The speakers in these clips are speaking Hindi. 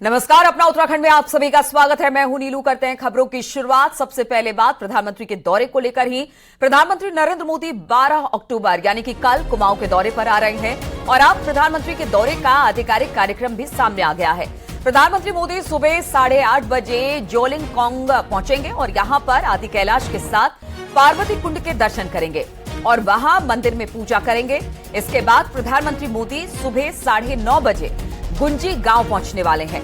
नमस्कार, अपना उत्तराखंड में आप सभी का स्वागत है। मैं हूं नीलू। करते हैं खबरों की शुरुआत। सबसे पहले बात प्रधानमंत्री के दौरे को लेकर ही। प्रधानमंत्री नरेंद्र मोदी 12 अक्टूबर यानी कि कल कुमाऊं के दौरे पर आ रहे हैं और अब प्रधानमंत्री के दौरे का आधिकारिक कार्यक्रम भी सामने आ गया है। प्रधानमंत्री मोदी सुबह 8:30 बजे जोलिंगकोंग पहुंचेंगे और यहां पर आदि कैलाश के साथ पार्वती कुंड के दर्शन करेंगे और वहां मंदिर में पूजा करेंगे। इसके बाद प्रधानमंत्री मोदी सुबह 9:30 बजे गुंजी गांव पहुंचने वाले हैं।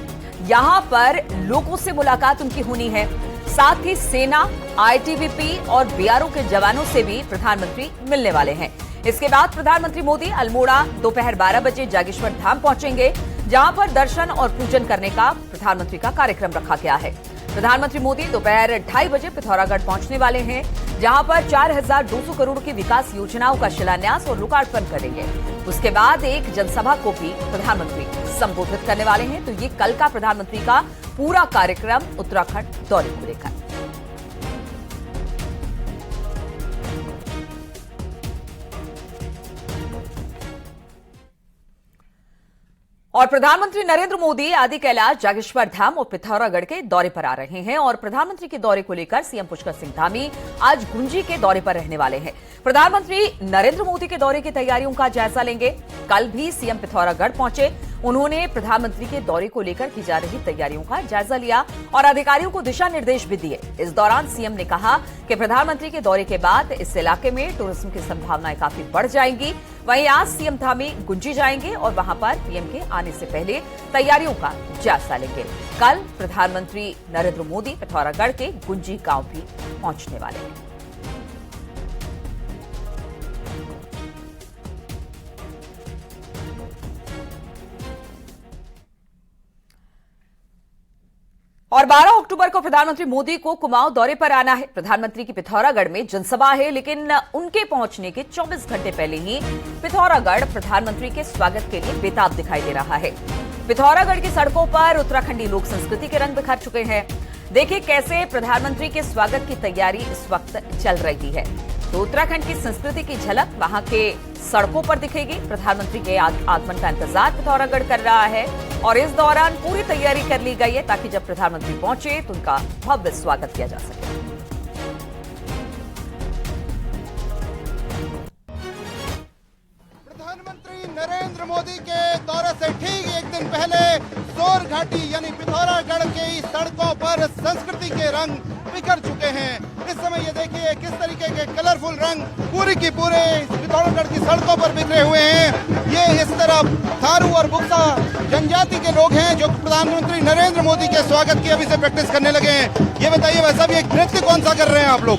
यहां पर लोगों से मुलाकात उनकी होनी है। साथ ही सेना, आईटीबीपी और बीआरओ के जवानों से भी प्रधानमंत्री मिलने वाले हैं। इसके बाद प्रधानमंत्री मोदी अल्मोड़ा दोपहर 12 बजे जागेश्वर धाम पहुंचेंगे, जहां पर दर्शन और पूजन करने का प्रधानमंत्री का कार्यक्रम रखा गया है। प्रधानमंत्री मोदी दोपहर 2:30 बजे पिथौरागढ़ पहुंचने वाले हैं, जहां पर 4200 करोड़ की विकास योजनाओं का शिलान्यास और लोकार्पण करेंगे। उसके बाद एक जनसभा को भी प्रधानमंत्री संबोधित करने वाले हैं। तो ये कल का प्रधानमंत्री का पूरा कार्यक्रम उत्तराखंड दौरे को लेकर। और प्रधानमंत्री नरेंद्र मोदी आदि कैलाश, जागेश्वर धाम और पिथौरागढ़ के दौरे पर आ रहे हैं और प्रधानमंत्री के दौरे को लेकर सीएम पुष्कर सिंह धामी आज गुंजी के दौरे पर रहने वाले हैं। प्रधानमंत्री नरेंद्र मोदी के दौरे की तैयारियों का जायजा लेंगे। कल भी सीएम पिथौरागढ़ पहुंचे। उन्होंने प्रधानमंत्री के दौरे को लेकर की जा रही तैयारियों का जायजा लिया और अधिकारियों को दिशा निर्देश भी दिए। इस दौरान सीएम ने कहा कि प्रधानमंत्री के दौरे के बाद इस इलाके में टूरिज्म की संभावनाएं काफी बढ़ जाएंगी। वहीं आज सीएम धामी गुंजी जाएंगे और वहां पर पीएम के आने से पहले तैयारियों का जायजा लेंगे। कल प्रधानमंत्री नरेंद्र मोदी पिथौरागढ़ के गुंजी गांव भी पहुंचने वाले हैं। और 12 अक्टूबर को प्रधानमंत्री मोदी को कुमाऊं दौरे पर आना है। प्रधानमंत्री की पिथौरागढ़ में जनसभा है, लेकिन उनके पहुंचने के 24 घंटे पहले ही पिथौरागढ़ प्रधानमंत्री के स्वागत के लिए बेताब दिखाई दे रहा है। पिथौरागढ़ की सड़कों पर उत्तराखंडी लोक संस्कृति के रंग बिखर चुके हैं। देखिए कैसे प्रधानमंत्री के स्वागत की तैयारी इस वक्त चल रही है। तो उत्तराखंड की संस्कृति की झलक वहां के सड़कों पर दिखेगी। प्रधानमंत्री के आगमन का इंतजार पिथौरागढ़ कर रहा है और इस दौरान पूरी तैयारी कर ली गई है ताकि जब प्रधानमंत्री पहुंचे तो उनका भव्य स्वागत किया जा सके। प्रधानमंत्री नरेंद्र मोदी के दौरे से ठीक एक दिन पहले सोर घाटी यानी पिथौरागढ़ की सड़कों पर संस्कृति के रंग बिखर चुके हैं। इस समय ये देखिए किस तरीके के कलरफुल रंग पूरी की पूरे पिथौरागढ़ की सड़कों पर बिखरे हुए हैं। ये इस तरफ थारू और बुक्सा जनजाति के लोग हैं जो प्रधानमंत्री नरेंद्र मोदी के स्वागत की अभी से प्रैक्टिस करने लगे हैं। ये बताइए वैसा भी एक नृत्य कौन सा कर रहे हैं आप लोग?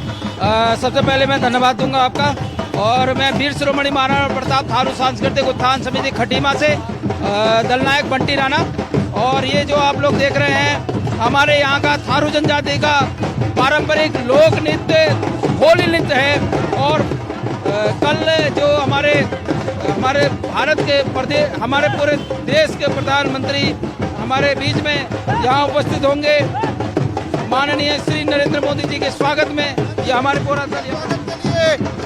सबसे पहले मैं धन्यवाद दूंगा आपका। और मैं वीर शिरोमणि महाराणा प्रताप थारू सांस्कृतिक उत्थान समिति खटीमा से दलनायक बंटी राणा। और ये जो आप लोग देख रहे हैं हमारे यहाँ का थारू जनजाति का पारंपरिक लोक नृत्य होली नृत्य है। और कल जो हमारे भारत के प्रदेश, हमारे पूरे देश के प्रधानमंत्री हमारे बीच में यहाँ उपस्थित होंगे माननीय श्री नरेंद्र मोदी जी के स्वागत में। ये हमारे पूरा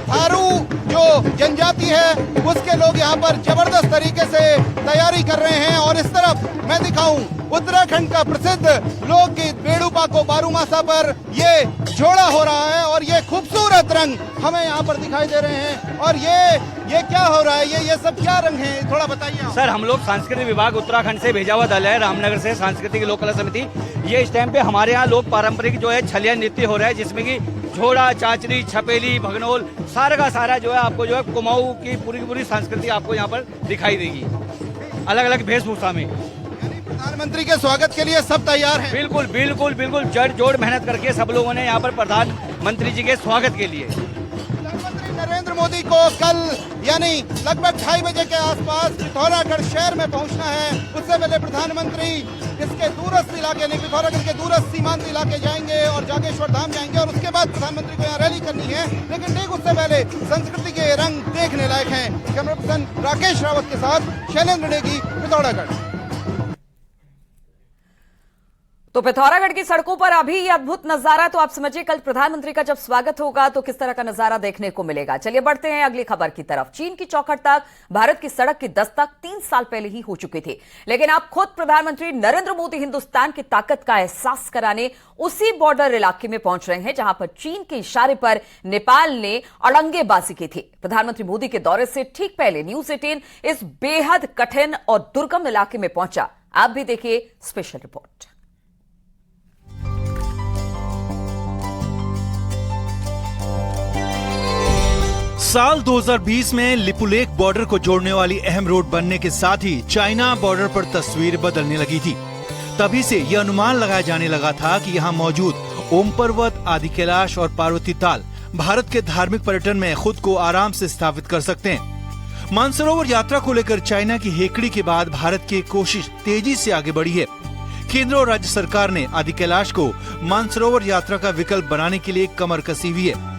थारू जो जनजाति है उसके लोग यहाँ पर जबरदस्त तरीके से तैयारी कर रहे हैं। और इस तरफ मैं दिखाऊं उत्तराखंड का प्रसिद्ध लोकगीत बेड़ूपा को बारूमासा पर ये जोड़ा हो रहा है और ये खूबसूरत रंग हमें यहाँ पर दिखाई दे रहे हैं। और ये क्या हो रहा है? ये सब क्या रंग है, थोड़ा बताइए। सर, हम लोग सांस्कृतिक विभाग उत्तराखंड से भेजा हुआ दल है, रामनगर से सांस्कृतिक लोक कला समिति। ये इस टाइम पे हमारे यहाँ लोग पारंपरिक जो है छलिया नृत्य हो रहा है, जिसमें कि झोड़ा, चाचरी, छपेली, भगनोल सारा का सारा जो है आपको जो है कुमाऊं की पूरी संस्कृति आपको यहाँ पर दिखाई देगी अलग अलग वेशभूषा में। प्रधानमंत्री के स्वागत के लिए सब तैयार हैं? बिल्कुल बिल्कुल बिल्कुल जड़ जोड़ मेहनत करके सब लोगों ने यहाँ पर प्रधानमंत्री जी के स्वागत के लिए। प्रधानमंत्री नरेंद्र मोदी को कल यानी लगभग 2:30 बजे के आसपास पिथौरागढ़ शहर में पहुंचना है। उससे पहले प्रधानमंत्री इसके दूरस्थ इलाके यानी पिथौरागढ़ के दूरस्थ सीमांत इलाके जाएंगे और जागेश्वर धाम जाएंगे और उसके बाद प्रधानमंत्री को यहाँ रैली करनी है। लेकिन ठीक उससे पहले संस्कृति के रंग देखने लायक हैं। कैमरा पर्सन राकेश रावत के साथ शैलेंद्र नेगी, पिथौरागढ़। तो पिथौरागढ़ की सड़कों पर अभी ये अद्भुत नजारा, तो आप समझिए कल प्रधानमंत्री का जब स्वागत होगा तो किस तरह का नजारा देखने को मिलेगा। चलिए बढ़ते हैं अगली खबर की तरफ। चीन की चौखट तक भारत की सड़क की दस्तक 3 साल पहले ही हो चुकी थी, लेकिन अब खुद प्रधानमंत्री नरेंद्र मोदी हिंदुस्तान की ताकत का एहसास कराने उसी बॉर्डर इलाके में पहुंच रहे हैं जहां पर चीन के इशारे पर नेपाल ने अड़ंगेबाजी की थी। प्रधानमंत्री मोदी के दौरे से ठीक पहले न्यूज 18 इस बेहद कठिन और दुर्गम इलाके में पहुंचा। आप भी देखिए स्पेशल रिपोर्ट। साल 2020 में लिपुलेख बॉर्डर को जोड़ने वाली अहम रोड बनने के साथ ही चाइना बॉर्डर पर तस्वीर बदलने लगी थी। तभी से यह अनुमान लगाया जाने लगा था कि यहाँ मौजूद ओम पर्वत, आदि कैलाश और पार्वती ताल भारत के धार्मिक पर्यटन में खुद को आराम से स्थापित कर सकते हैं। मानसरोवर यात्रा को लेकर चाइना की हेकड़ी के बाद भारत की कोशिश तेजी से आगे बढ़ी है। केंद्र और राज्य सरकार ने आदि कैलाश को मानसरोवर यात्रा का विकल्प बनाने के लिए कमर कसी हुई है।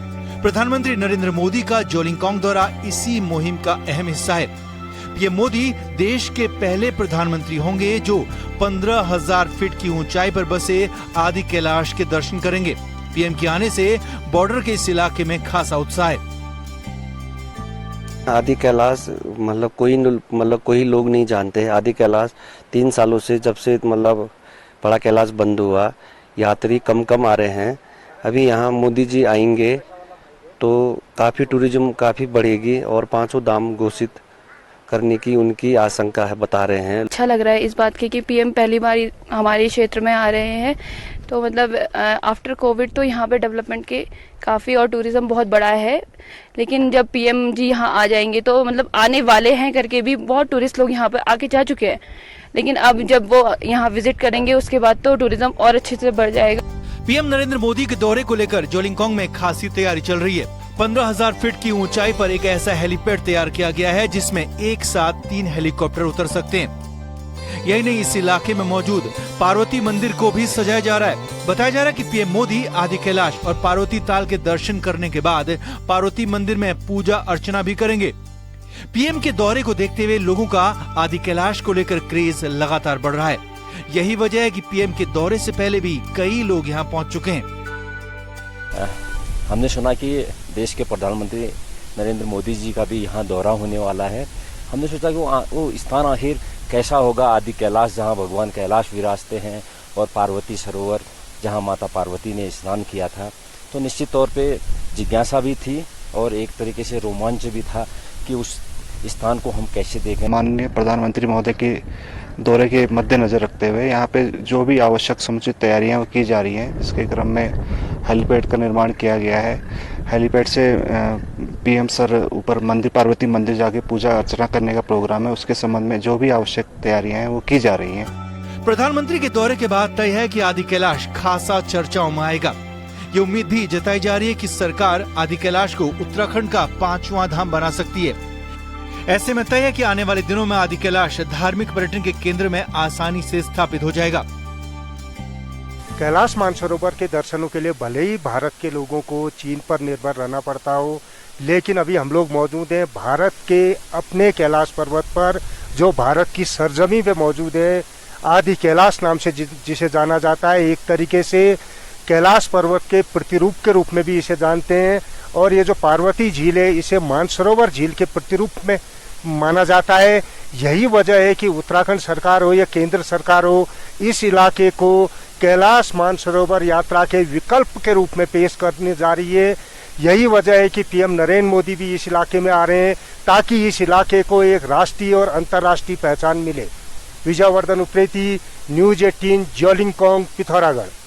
प्रधानमंत्री नरेंद्र मोदी का जोलिंगकांग दौरा इसी मुहिम का अहम हिस्सा है। पीएम मोदी देश के पहले प्रधानमंत्री होंगे जो 15,000 फीट की ऊंचाई पर बसे आदि कैलाश के दर्शन करेंगे। पीएम के आने से बॉर्डर के इस इलाके में खासा उत्साह है। आदि कैलाश कोई लोग नहीं जानते। आदि कैलाश 3 सालों से जब से बड़ा कैलाश बंद हुआ, यात्री कम आ रहे हैं। अभी यहाँ मोदी जी आएंगे तो काफी टूरिज्म काफी बढ़ेगी और 5 धाम घोषित करने की उनकी आशंका है, बता रहे हैं। अच्छा लग रहा है इस बात की कि पीएम पहली बार हमारे क्षेत्र में आ रहे हैं, तो आफ्टर कोविड तो यहाँ पे डेवलपमेंट के काफ़ी और टूरिज्म बहुत बड़ा है। लेकिन जब पीएम जी यहाँ आ जाएंगे तो आने वाले हैं करके भी बहुत टूरिस्ट लोग यहाँ पे आके जा चुके हैं, लेकिन अब जब वो यहाँ विजिट करेंगे उसके बाद तो टूरिज्म और अच्छे से बढ़ जाएगा। पीएम नरेंद्र मोदी के दौरे को लेकर जोलिंगकांग में खासी तैयारी चल रही है। 15,000 फीट की ऊंचाई पर एक ऐसा हेलीपैड तैयार किया गया है जिसमें एक साथ 3 हेलीकॉप्टर उतर सकते हैं। यही नहीं, इस इलाके में मौजूद पार्वती मंदिर को भी सजाया जा रहा है। बताया जा रहा है कि पीएम मोदी आदि कैलाश और पार्वती ताल के दर्शन करने के बाद पार्वती मंदिर में पूजा अर्चना भी करेंगे। पीएम के दौरे को देखते हुए लोगों का आदि कैलाश को लेकर क्रेज लगातार बढ़ रहा है। यही वजह है कि पीएम के दौरे से पहले भी कई लोग यहाँ पहुँच चुके हैं। हमने सुना कि देश के प्रधानमंत्री नरेंद्र मोदी जी का भी यहाँ दौरा होने वाला है। हमने सोचा कि वो स्थान आखिर कैसा होगा, आदि कैलाश जहाँ भगवान कैलाश विराजते हैं और पार्वती सरोवर जहाँ माता पार्वती ने स्नान किया था। तो निश्चित तौर पे जिज्ञासा भी थी और एक तरीके से रोमांच भी था कि उस स्थान को हम कैसे देखें। माननीय प्रधानमंत्री महोदय के दौरे के मद्देनजर रखते हुए यहाँ पे जो भी आवश्यक समुचित तैयारियां की जा रही हैं, इसके क्रम में हेलीपैड का निर्माण किया गया है। हेलीपैड से पीएम सर ऊपर मंदिर पार्वती मंदिर जाके पूजा अर्चना करने का प्रोग्राम है। उसके संबंध में जो भी आवश्यक तैयारियां हैं वो की जा रही हैं। प्रधानमंत्री के दौरे के बाद तय है कि आदि कैलाश खासा चर्चाओं में आएगा। ये उम्मीद भी जताई जा रही है कि सरकार आदि कैलाश को उत्तराखंड का 5वां धाम बना सकती है। ऐसे में तय है कि आने वाले दिनों में आदि कैलाश धार्मिक पर्यटन के केंद्र में आसानी से स्थापित हो जाएगा। कैलाश मानसरोवर के दर्शनों के लिए भले ही भारत के लोगों को चीन पर निर्भर रहना पड़ता हो, लेकिन अभी हम लोग मौजूद हैं भारत के अपने कैलाश पर्वत पर, जो भारत की सरजमी पे मौजूद है। आदि कैलाश नाम से जिसे जाना जाता है, एक तरीके से कैलाश पर्वत के प्रतिरूप के रूप में भी इसे जानते हैं। और ये जो पार्वती झील है, इसे मानसरोवर झील के प्रतिरूप में माना जाता है। यही वजह है कि उत्तराखंड सरकार हो या केंद्र सरकार हो, इस इलाके को कैलाश मानसरोवर यात्रा के विकल्प के रूप में पेश करने जा रही है। यही वजह है कि पीएम नरेंद्र मोदी भी इस इलाके में आ रहे हैं ताकि इस इलाके को एक राष्ट्रीय और अंतर्राष्ट्रीय पहचान मिले। विजयवर्धन उप्रेती, न्यूज 18, जोलिंगकांग, पिथौरागढ़।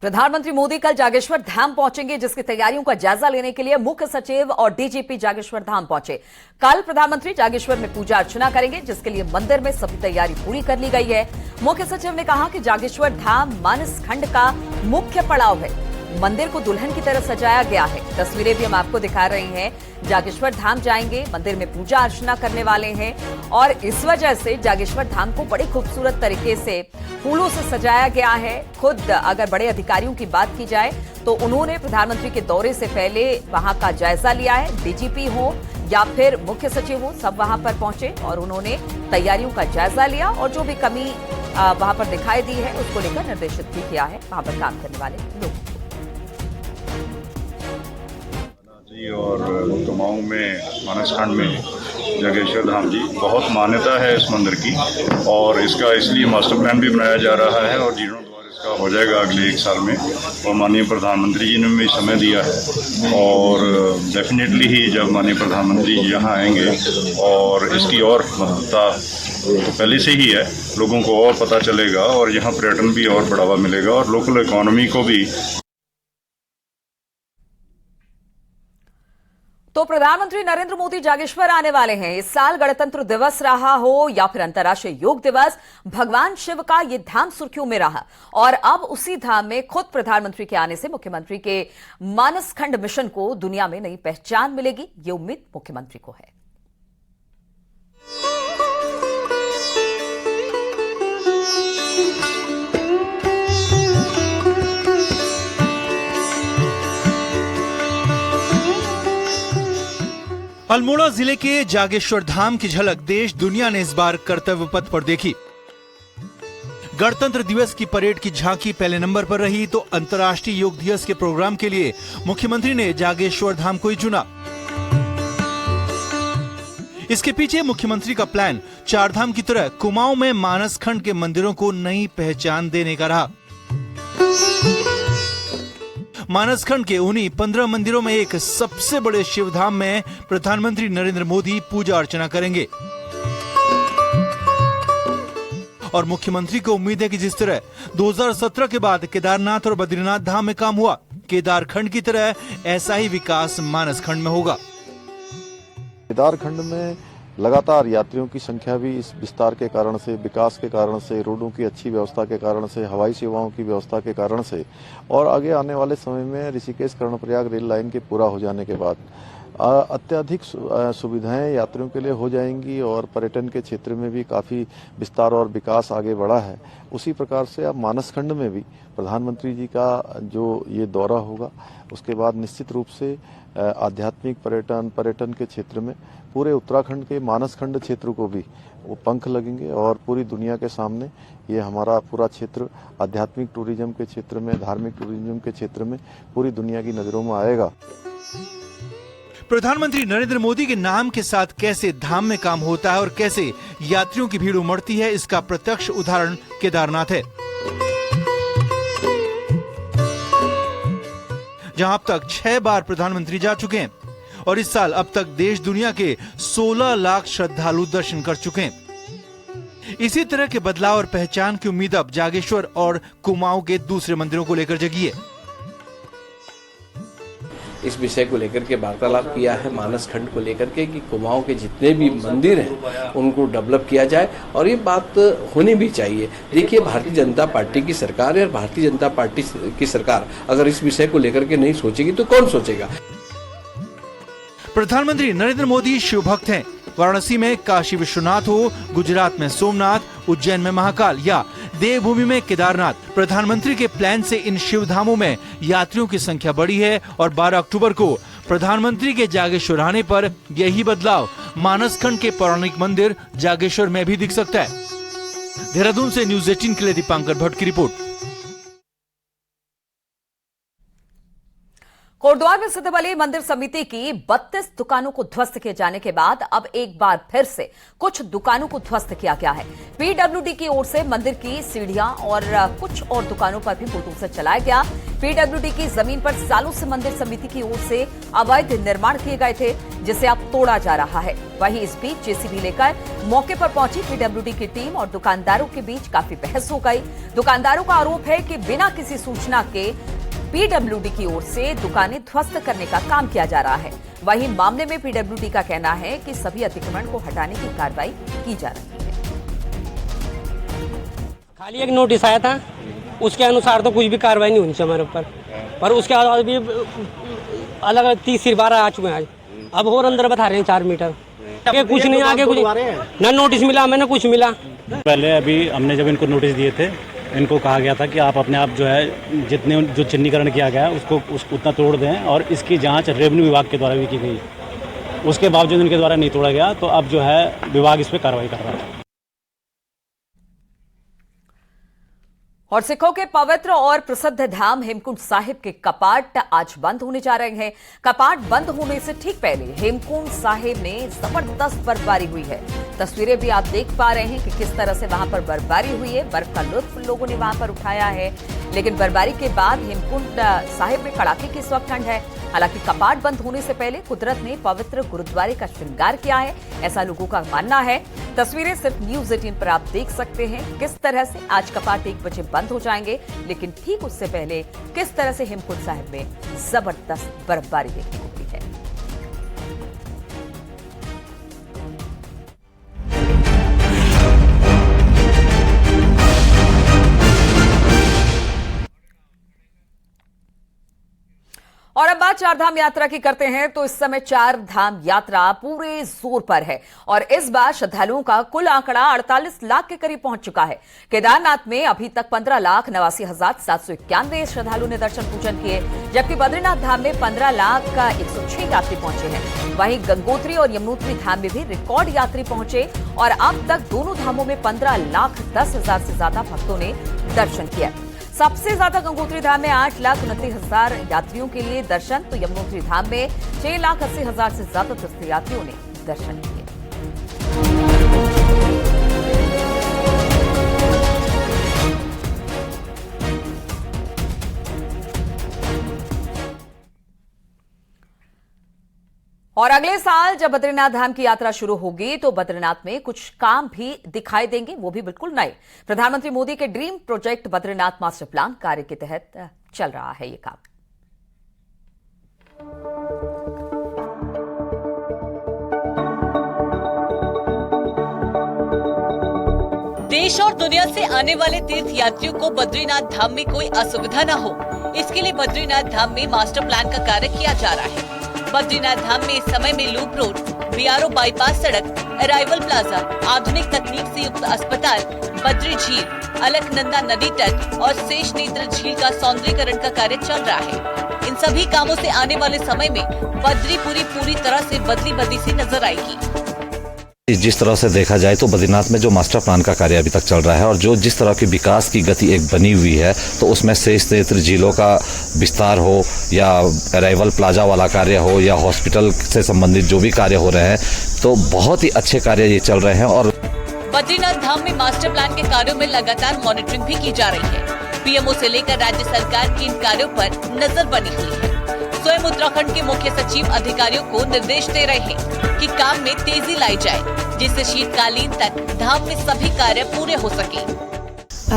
प्रधानमंत्री मोदी कल जागेश्वर धाम पहुंचेंगे, जिसकी तैयारियों का जायजा लेने के लिए मुख्य सचिव और डीजीपी जागेश्वर धाम पहुंचे। कल प्रधानमंत्री जागेश्वर में पूजा अर्चना करेंगे, जिसके लिए मंदिर में सभी तैयारी पूरी कर ली गई है। मुख्य सचिव ने कहा कि जागेश्वर धाम मानस खंड का मुख्य पड़ाव है। मंदिर को दुल्हन की तरह सजाया गया है। तस्वीरें भी हम आपको दिखा रहे हैं। जागेश्वर धाम जाएंगे, मंदिर में पूजा अर्चना करने वाले हैं और इस वजह से जागेश्वर धाम को बड़ी खूबसूरत तरीके से फूलों से सजाया गया है। खुद अगर बड़े अधिकारियों की बात की जाए तो उन्होंने प्रधानमंत्री के दौरे से पहले वहां का जायजा लिया है। डीजीपी हो या फिर मुख्य सचिव हो, सब वहां पर पहुंचे और उन्होंने तैयारियों का जायजा लिया और जो भी कमी वहां पर दिखाई दी है, उसको लेकर निर्देशित भी किया है वहां पर काम करने वाले लोगों को। और कुमाऊं में मानसखंड में जागेश्वर धाम जी बहुत मान्यता है इस मंदिर की, और इसका इसलिए मास्टर प्लान भी बनाया जा रहा है और जीर्णोद्धार इसका हो जाएगा अगले 1 साल में। और माननीय प्रधानमंत्री जी ने भी समय दिया है और डेफिनेटली ही जब माननीय प्रधानमंत्री जी यहाँ आएंगे और इसकी और महत्वता तो पहले से ही है, लोगों को और पता चलेगा और यहाँ पर्यटन भी और बढ़ावा मिलेगा और लोकल इकोनॉमी को भी। तो प्रधानमंत्री नरेंद्र मोदी जागेश्वर आने वाले हैं। इस साल गणतंत्र दिवस रहा हो या फिर अंतर्राष्ट्रीय योग दिवस, भगवान शिव का ये धाम सुर्खियों में रहा और अब उसी धाम में खुद प्रधानमंत्री के आने से मुख्यमंत्री के मानसखंड मिशन को दुनिया में नई पहचान मिलेगी, ये उम्मीद मुख्यमंत्री को है। अल्मोड़ा जिले के जागेश्वर धाम की झलक देश दुनिया ने इस बार कर्तव्य पथ पर देखी। गणतंत्र दिवस की परेड की झांकी पहले नंबर पर रही तो अंतर्राष्ट्रीय योग दिवस के प्रोग्राम के लिए मुख्यमंत्री ने जागेश्वर धाम को ही चुना। इसके पीछे मुख्यमंत्री का प्लान चारधाम की तरह कुमाऊं में मानसखंड के मंदिरों को नई पहचान देने का रहा। मानसखंड के उन्हीं 15 मंदिरों में एक सबसे बड़े शिवधाम में प्रधानमंत्री नरेंद्र मोदी पूजा अर्चना करेंगे और मुख्यमंत्री को उम्मीद है कि जिस तरह 2017 के बाद केदारनाथ और बद्रीनाथ धाम में काम हुआ, केदारखंड की तरह ऐसा ही विकास मानसखंड में होगा। केदारखंड में लगातार यात्रियों की संख्या भी इस विस्तार के कारण से, विकास के कारण से, रोडों की अच्छी व्यवस्था के कारण से, हवाई सेवाओं की व्यवस्था के कारण से और आगे आने वाले समय में ऋषिकेश कर्णप्रयाग रेल लाइन के पूरा हो जाने के बाद अत्यधिक सुविधाएं यात्रियों के लिए हो जाएंगी और पर्यटन के क्षेत्र में भी काफ़ी विस्तार और विकास आगे बढ़ा है। उसी प्रकार से अब मानसखंड में भी प्रधानमंत्री जी का जो ये दौरा होगा उसके बाद निश्चित रूप से आध्यात्मिक पर्यटन के क्षेत्र में पूरे उत्तराखंड के मानसखंड क्षेत्र को भी वो पंख लगेंगे और पूरी दुनिया के सामने ये हमारा पूरा क्षेत्र आध्यात्मिक टूरिज्म के क्षेत्र में, धार्मिक टूरिज्म के क्षेत्र में पूरी दुनिया की नजरों में आएगा। प्रधानमंत्री नरेंद्र मोदी के नाम के साथ कैसे धाम में काम होता है और कैसे यात्रियों की भीड़ उमड़ती है, इसका प्रत्यक्ष उदाहरण केदारनाथ है, जहां अब तक 6 बार प्रधानमंत्री जा चुके हैं और इस साल अब तक देश दुनिया के 16 लाख श्रद्धालु दर्शन कर चुके हैं। इसी तरह के बदलाव और पहचान की उम्मीद अब जागेश्वर और कुमाऊं के दूसरे मंदिरों को लेकर जगी है। इस विषय को लेकर के वार्तालाप किया है मानसखंड को लेकर के कि कुमाऊं के जितने भी मंदिर हैं उनको डेवलप किया जाए और ये बात होनी भी चाहिए। देखिए, भारतीय जनता पार्टी की सरकार है और भारतीय जनता पार्टी की सरकार अगर इस विषय को लेकर के नहीं सोचेगी तो कौन सोचेगा। प्रधानमंत्री नरेंद्र मोदी शिव भक्त हैं। वाराणसी में काशी विश्वनाथ हो, गुजरात में सोमनाथ, उज्जैन में महाकाल या देवभूमि में केदारनाथ, प्रधानमंत्री के प्लान से इन शिव धामों में यात्रियों की संख्या बढ़ी है और 12 अक्टूबर को प्रधानमंत्री के जागेश्वर आने पर यही बदलाव मानसखंड के पौराणिक मंदिर जागेश्वर में भी दिख सकता है। देहरादून से न्यूज़ 18 के लिए दीपांकर भट्ट की रिपोर्ट। कोटद्वार में स्थित बली मंदिर समिति की 32 दुकानों को ध्वस्त किए जाने के बाद अब एक बार फिर से कुछ दुकानों को ध्वस्त किया गया है। पीडब्ल्यूडी की ओर से मंदिर की सीढ़ियां और कुछ और दुकानों पर भी बुलडोजर चलाया गया। पीडब्ल्यूडी की जमीन पर सालों से मंदिर समिति की ओर से अवैध निर्माण किए गए थे, जिसे अब तोड़ा जा रहा है। वहीं इस बीच जेसीबी लेकर मौके पर पहुंची पीडब्ल्यूडी की टीम और दुकानदारों के बीच काफी बहस हो गई। दुकानदारों का आरोप है कि बिना किसी सूचना के पीडब्ल्यूडी की ओर से दुकानें ध्वस्त करने का काम किया जा रहा है। वहीं मामले में पीडब्ल्यूडी का कहना है कि सभी अतिक्रमण को हटाने की कार्रवाई की जा रही है। खाली एक नोटिस आया था, उसके अनुसार तो कुछ भी कार्रवाई नहीं होनी चाहिए हमारे ऊपर, पर उसके बाद भी अलग अलग 30 बार आ चुके हैं आज। अब और अंदर बता रहे हैं 4 मीटर आगे कुछ नहीं, आगे कुछ ना नोटिस मिला, मैंने कुछ मिला। पहले अभी हमने जब इनको नोटिस दिए थे, इनको कहा गया था कि आप अपने आप जो है जितने जो चिन्हीकरण किया गया है उसको उतना तोड़ दें और इसकी जांच रेवेन्यू विभाग के द्वारा भी की गई। उसके बावजूद इनके द्वारा नहीं तोड़ा गया, तो अब जो है विभाग इस पर कार्रवाई कर रहा है। और सिखों के पवित्र और प्रसिद्ध धाम हेमकुंड साहिब के कपाट आज बंद होने जा रहे हैं। कपाट बंद होने से ठीक पहले हेमकुंड साहिब में जबरदस्त बर्फबारी हुई है। तस्वीरें भी आप देख पा रहे हैं कि किस तरह से वहां पर बर्फबारी हुई है। बर्फ का लुत्फ लोगों ने वहां पर उठाया है, लेकिन बर्फबारी के बाद हेमकुंड साहिब में कड़ाके की इस वक्त ठंड है। हालांकि कपाट बंद होने से पहले कुदरत ने पवित्र गुरुद्वारे का श्रृंगार किया है, ऐसा लोगों का मानना है। तस्वीरें सिर्फ न्यूज 18 पर आप देख सकते हैं किस तरह से आज कपाट 1 बजे बंद हो जाएंगे, लेकिन ठीक उससे पहले किस तरह से हेमकुंड साहिब में जबरदस्त बर्फबारी देखने को मिली है। और अब बात चार धाम यात्रा की करते हैं तो इस समय चार धाम यात्रा पूरे जोर पर है और इस बार श्रद्धालुओं का कुल आंकड़ा 48 लाख के करीब पहुंच चुका है। केदारनाथ में अभी तक 15,89,791 श्रद्धालुओं ने दर्शन पूजन किए, जबकि बद्रीनाथ धाम में 15,0106 यात्री पहुंचे हैं। वहीं गंगोत्री और यमुनोत्री धाम में भी रिकॉर्ड यात्री पहुंचे और अब तक दोनों धामों में 15,10,000 से ज्यादा भक्तों ने दर्शन किया। सबसे ज्यादा गंगोत्री धाम में 8,29,000 यात्रियों के लिए दर्शन, तो यमुनोत्री धाम में 6,80,000 से ज्यादा तीर्थयात्रियों ने दर्शन किए। और अगले साल जब बद्रीनाथ धाम की यात्रा शुरू होगी तो बद्रीनाथ में कुछ काम भी दिखाई देंगे, वो भी बिल्कुल नए। प्रधानमंत्री मोदी के dream project Badrinath master plan कार्य के तहत चल रहा है ये काम। देश और दुनिया से आने वाले तीर्थ यात्रियों को बद्रीनाथ धाम में कोई असुविधा न हो, इसके लिए बद्रीनाथ धाम में मास्टर प्लान का कार्य किया जा रहा है। बद्रीनाथ धाम में इस समय में लूप रोड, बीआरओ बाईपास सड़क, अराइवल प्लाजा, आधुनिक तकनीक से युक्त अस्पताल, बद्री झील, अलकनंदा नदी तट और शेष नेत्र झील का सौंदर्यीकरण का कार्य चल रहा है। इन सभी कामों से आने वाले समय में बद्रीपुरी पूरी तरह से बदली बदली सी नजर आएगी। जिस तरह से देखा जाए तो बद्रीनाथ में जो मास्टर प्लान का कार्य अभी तक चल रहा है और जो जिस तरह की विकास की गति एक बनी हुई है, तो उसमें शेष नेत्र झीलों का विस्तार हो या अराइवल प्लाजा वाला कार्य हो या हॉस्पिटल से संबंधित जो भी कार्य हो रहे हैं, तो बहुत ही अच्छे कार्य ये चल रहे हैं। और बद्रीनाथ धाम में मास्टर प्लान के कार्यों में लगातार मॉनिटरिंग भी की जा रही है। पीएमओ से लेकर राज्य सरकार की इन कार्यों पर नजर बनी हुई है। स्वयं उत्तराखंड के मुख्य सचिव अधिकारियों को निर्देश दे रहे हैं कि काम में तेजी लाई जाए, जिससे शीतकालीन तक धाम में सभी कार्य पूरे हो सके।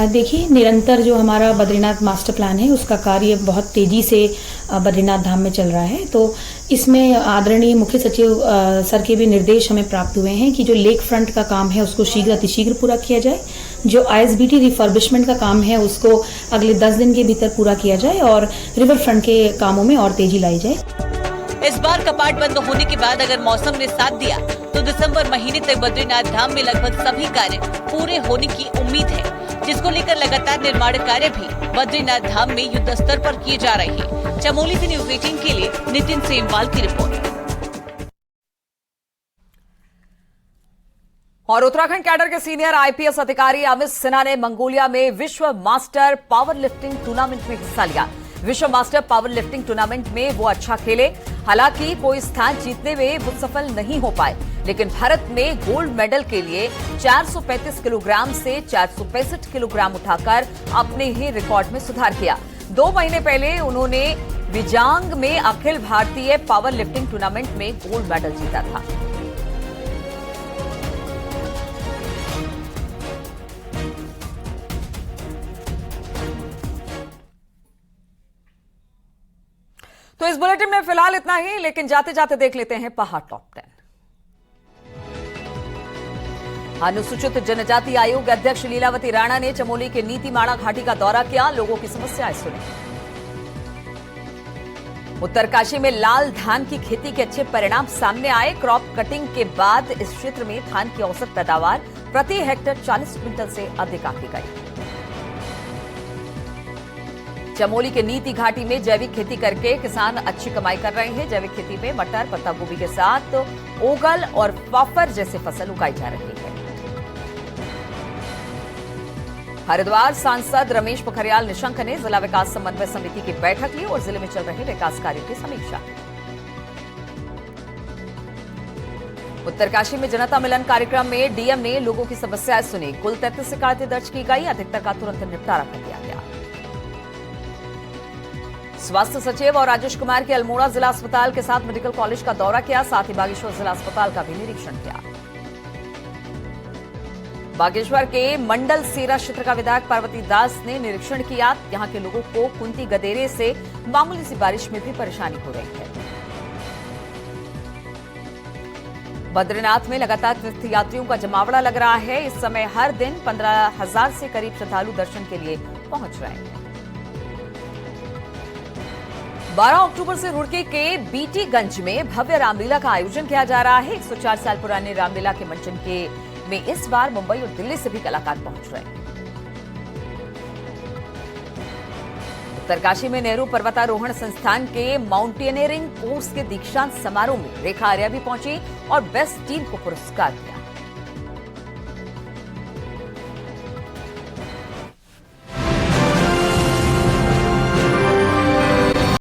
देखिए, निरंतर जो हमारा बद्रीनाथ मास्टर प्लान है उसका कार्य बहुत तेजी से बद्रीनाथ धाम में चल रहा है। तो इसमें आदरणीय मुख्य सचिव सर के भी निर्देश हमें प्राप्त हुए हैं कि जो लेक फ्रंट का काम है उसको शीघ्र अतिशीघ्र पूरा किया जाए, जो आईएसबीटी रिफर्बिशमेंट का काम है उसको अगले 10 दिन के भीतर पूरा किया जाए और रिवर फ्रंट के कामों में और तेजी लाई जाए। इस बार कपाट बंद होने के बाद अगर मौसम ने साथ दिया तो दिसंबर महीने तक बद्रीनाथ धाम में लगभग सभी कार्य पूरे होने की उम्मीद है, जिसको लेकर लगातार निर्माण कार्य भी बद्रीनाथ धाम में युद्ध स्तर पर किए जा रहे हैं। चमोली से न्यूज 18 के लिए नितिन सेमवाल की रिपोर्ट। और उत्तराखंड कैडर के सीनियर आईपीएस अधिकारी अमित सिन्हा ने मंगोलिया में विश्व मास्टर पावर लिफ्टिंग टूर्नामेंट में हिस्सा लिया। विश्व मास्टर पावर लिफ्टिंग टूर्नामेंट में वो अच्छा खेले, हालांकि कोई स्थान जीतने में वो सफल नहीं हो पाए, लेकिन भारत ने गोल्ड मेडल के लिए 435 किलोग्राम से 465 किलोग्राम उठाकर अपने ही रिकॉर्ड में सुधार किया। 2 महीने पहले उन्होंने विजांग में Akhil Bharatiya power lifting tournament में गोल्ड मेडल जीता था। तो इस बुलेटिन में फिलहाल इतना ही, लेकिन जाते जाते देख लेते हैं पहाड़ टॉप 10। अनुसूचित जनजाति आयोग अध्यक्ष लीलावती राणा ने चमोली के नीतीमाणा घाटी का दौरा किया, लोगों की समस्याएं सुनी। उत्तरकाशी में लाल धान की खेती के अच्छे परिणाम सामने आए। क्रॉप कटिंग के बाद इस क्षेत्र में धान की औसत पैदावार प्रति हेक्टेयर 40 क्विंटल से अधिक आंकी गई। चमोली के नीति घाटी में जैविक खेती करके किसान अच्छी कमाई कर रहे हैं। जैविक खेती में मटर, पत्ता गोभी के साथ ओगल और फाफर जैसे फसल उगाई जा रही है। हरिद्वार सांसद रमेश पोखरियाल निशंक ने जिला विकास समन्वय समिति की बैठक ली और जिले में चल रहे विकास कार्यों की समीक्षा की। उत्तरकाशी में जनता मिलन कार्यक्रम में डीएम ने लोगों की समस्याएं सुनी। कुल 33 शिकायतें दर्ज की गई, अधिकतर का तुरंत निपटारा कर दिया गया। स्वास्थ्य सचिव और राजेश कुमार के अल्मोड़ा जिला अस्पताल के साथ मेडिकल कॉलेज का दौरा किया, साथ ही बागेश्वर जिला अस्पताल का भी निरीक्षण किया। बागेश्वर के मंडल सेरा क्षेत्र का विधायक पार्वती दास ने निरीक्षण किया। यहां के लोगों को कुंती गदेरे से मामूली सी बारिश में भी परेशानी हो रही है। बद्रीनाथ में लगातार तीर्थयात्रियों का जमावड़ा लग रहा है। इस समय हर दिन 15,000 से करीब श्रद्धालु दर्शन के लिए पहुंच रहे हैं। 12 अक्टूबर से रुड़की के बीटीगंज में भव्य रामलीला का आयोजन किया जा रहा है। 104 साल पुराने रामलीला के मंचन में इस बार मुंबई और दिल्ली से भी कलाकार पहुंच रहे हैं। उत्तरकाशी में नेहरू पर्वतारोहण संस्थान के माउंटेनियरिंग कोर्स के दीक्षांत समारोह में रेखा आर्या भी पहुंची और बेस्ट टीम को पुरस्कार दिया।